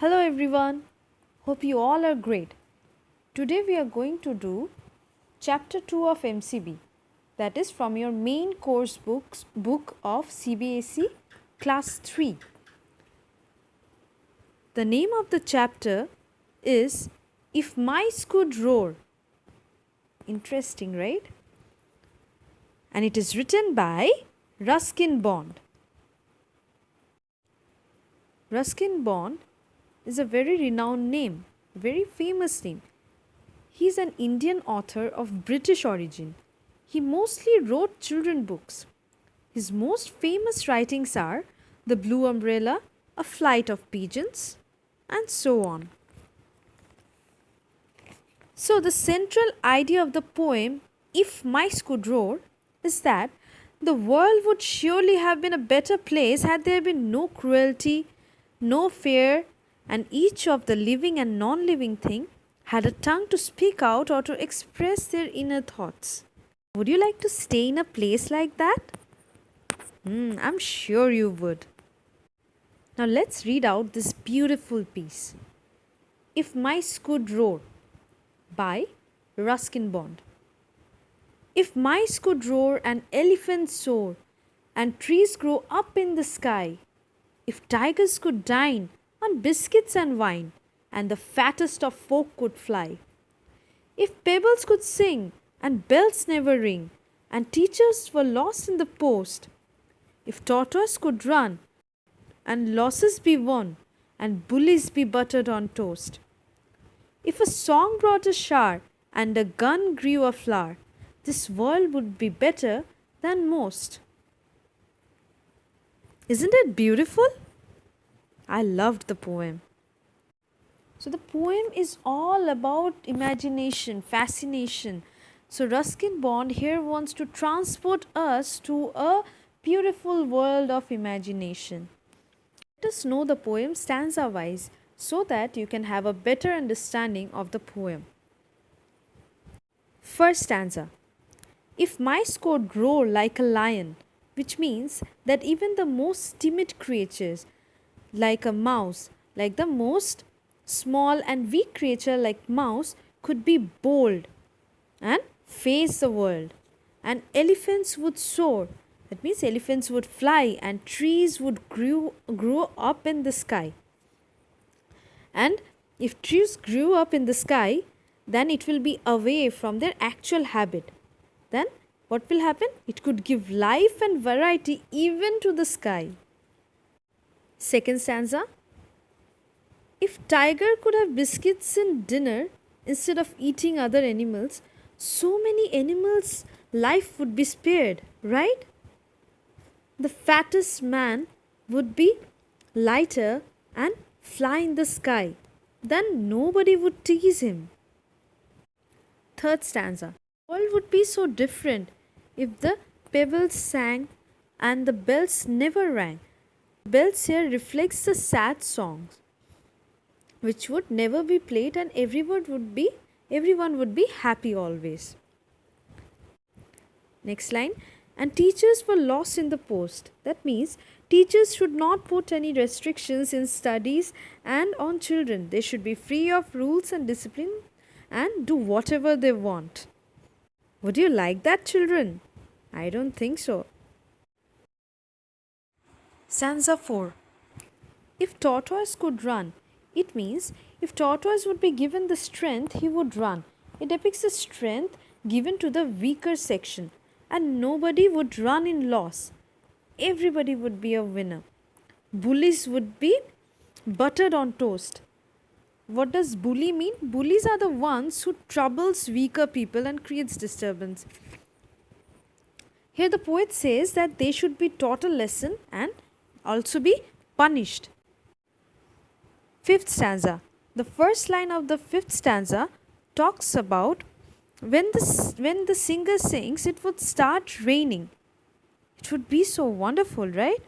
Hello everyone, hope you all are great. Today we are going to do chapter 2 of MCB, that is from your main course book of CBSE class 3. The name of the chapter is If Mice Could Roar. Interesting, right? And it is written by Ruskin Bond. Ruskin Bond is a very renowned name, very famous name. He is an Indian author of British origin. He mostly wrote children books. His most famous writings are The Blue Umbrella, A Flight of Pigeons, and so on. So the central idea of the poem, If Mice Could Roar, is that the world would surely have been a better place had there been no cruelty, no fear, and each of the living and non-living thing had a tongue to speak out or to express their inner thoughts. Would you like to stay in a place like that? I'm sure you would. Now let's read out this beautiful piece. If Mice Could Roar by Ruskin Bond. If mice could roar and elephants soar and trees grow up in the sky, if tigers could dine on biscuits and wine, and the fattest of folk could fly. If pebbles could sing, and bells never ring, and teachers were lost in the post. If tortoise could run, and losses be won, and bullies be buttered on toast. If a song brought a shower, and a gun grew a flower, this world would be better than most. Isn't it beautiful? I loved the poem. So the poem is all about imagination, fascination. So Ruskin Bond here wants to transport us to a beautiful world of imagination. Let us know the poem stanza wise so that you can have a better understanding of the poem. First stanza. If mice could roar like a lion, which means that even the most timid creatures like a mouse, like the most small and weak creature like mouse could be bold and face the world. And elephants would soar, that means elephants would fly and trees would grow up in the sky. And if trees grew up in the sky, then it will be away from their actual habit. Then what will happen? It could give life and variety even to the sky. Second stanza. If tiger could have biscuits in dinner instead of eating other animals, so many animals' life would be spared, right? The fattest man would be lighter and fly in the sky. Then nobody would tease him. Third stanza. The world would be so different if the pebbles sang and the bells never rang. Bells here reflects the sad songs which would never be played and everyone would be happy always. Next line. And teachers were lost in the post. That means teachers should not put any restrictions in studies and on children. They should be free of rules and discipline and do whatever they want. Would you like that, children? I don't think so. Stanza 4. If tortoise could run, it means if tortoise would be given the strength, he would run. It depicts the strength given to the weaker section, and nobody would run in loss. Everybody would be a winner. Bullies would be buttered on toast. What does bully mean? Bullies are the ones who troubles weaker people and creates disturbance. Here the poet says that they should be taught a lesson and also be punished. Fifth stanza. The first line of the fifth stanza talks about when the singer sings, it would start raining. It would be so wonderful, right?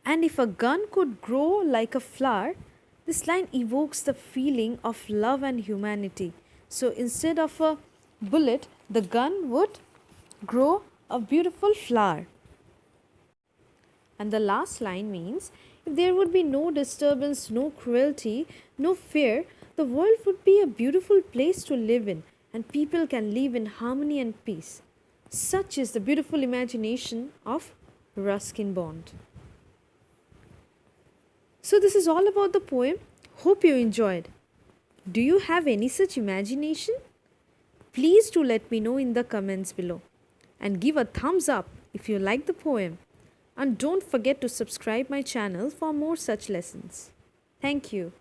And if a gun could grow like a flower, this line evokes the feeling of love and humanity. So instead of a bullet, the gun would grow a beautiful flower. And the last line means, If there would be no disturbance, no cruelty, no fear, the world would be a beautiful place to live in, and people can live in harmony and peace. Such is the beautiful imagination of Ruskin Bond. So, this is all about the poem. Hope you enjoyed. Do you have any such imagination? Please do let me know in the comments below. And give a thumbs up if you like the poem. And don't forget to subscribe my channel for more such lessons. Thank you.